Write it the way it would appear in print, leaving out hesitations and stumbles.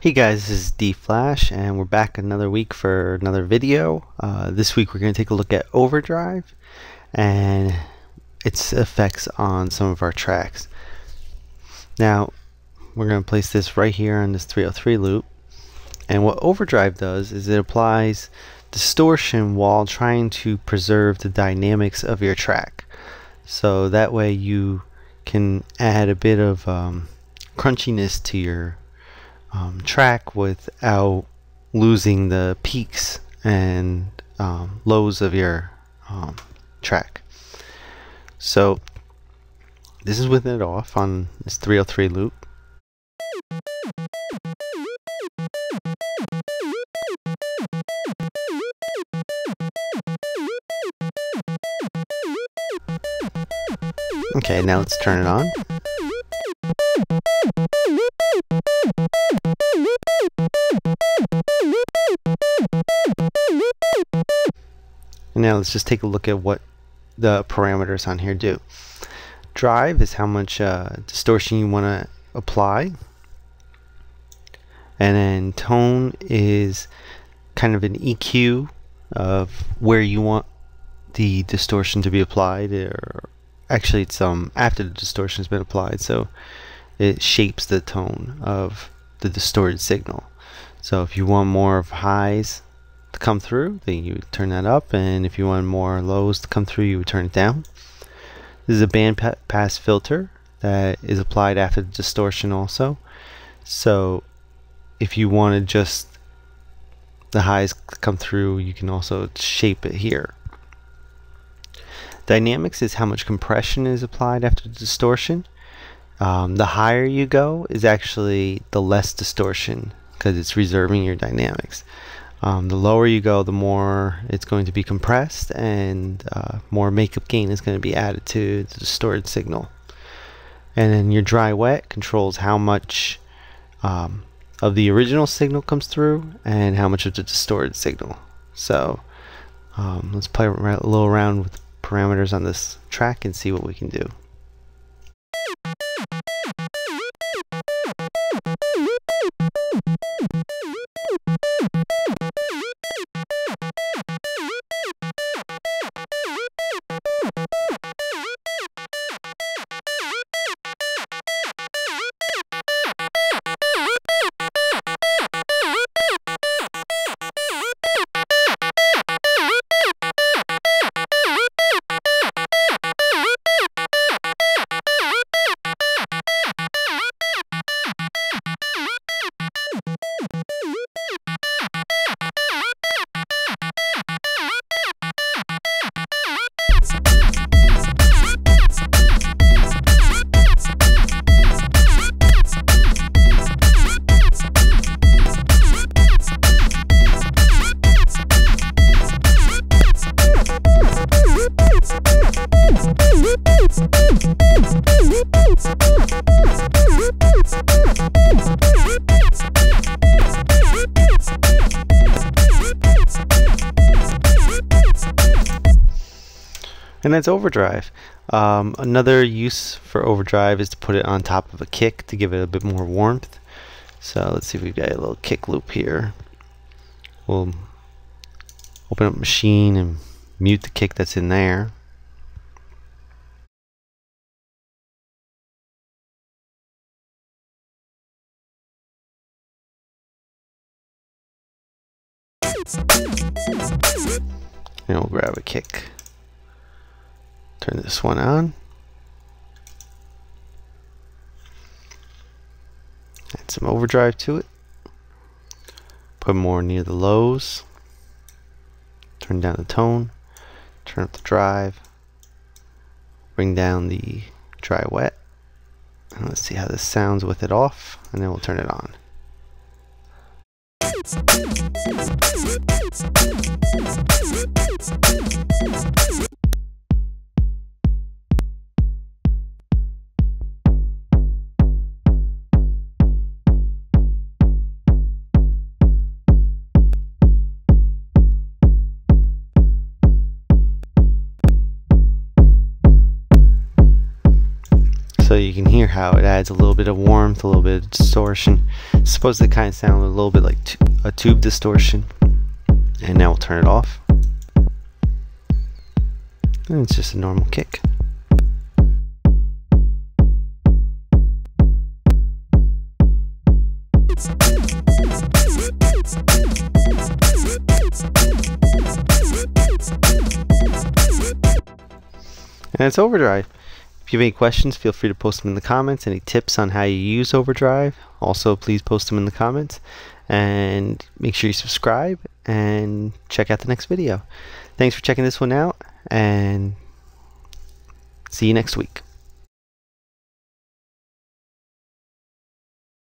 Hey guys, this is Deeflash and we're back another week for another video. This week we're going to take a look at Overdrive and its effects on some of our tracks. Now we're going to place this right here on this 303 loop, and what Overdrive does is it applies distortion while trying to preserve the dynamics of your track. So that way you can add a bit of crunchiness to your track without losing the peaks and lows of your track. So this is with it off on this 303 loop. Okay, now let's turn it on. And now let's just take a look at what the parameters on here do. Drive is how much distortion you want to apply, and then tone is kind of an EQ of where you want the distortion to be applied, or actually it's after the distortion has been applied, so it shapes the tone of the distorted signal. So if you want more of highs to come through, then you would turn that up, and if you want more lows to come through, you would turn it down. This is a band pass filter that is applied after the distortion also. So if you wanted just the highs to come through, you can also shape it here. Dynamics is how much compression is applied after the distortion. The higher you go is actually the less distortion, because it's reserving your dynamics. The lower you go, the more it's going to be compressed, and more makeup gain is going to be added to the distorted signal. And then your dry wet controls how much of the original signal comes through and how much of the distorted signal. So let's play a little around with the parameters on this track and see what we can do. And that's Overdrive. Another use for Overdrive is to put it on top of a kick to give it a bit more warmth. So let's see if we've got a little kick loop here. We'll open up Machine and mute the kick that's in there. And we'll grab a kick. Turn this one on. Add some overdrive to it. Put more near the lows. Turn down the tone. Turn up the drive. Bring down the dry wet. And let's see how this sounds with it off, and then we'll turn it on. So you you can hear how it adds a little bit of warmth, a little bit of distortion. It's supposed to kind of sound a little bit like a tube distortion. And now we'll turn it off. And it's just a normal kick. And it's Overdrive. If you have any questions, feel free to post them in the comments. Any tips on how you use Overdrive, also please post them in the comments. And make sure you subscribe and check out the next video. Thanks for checking this one out, and see you next week.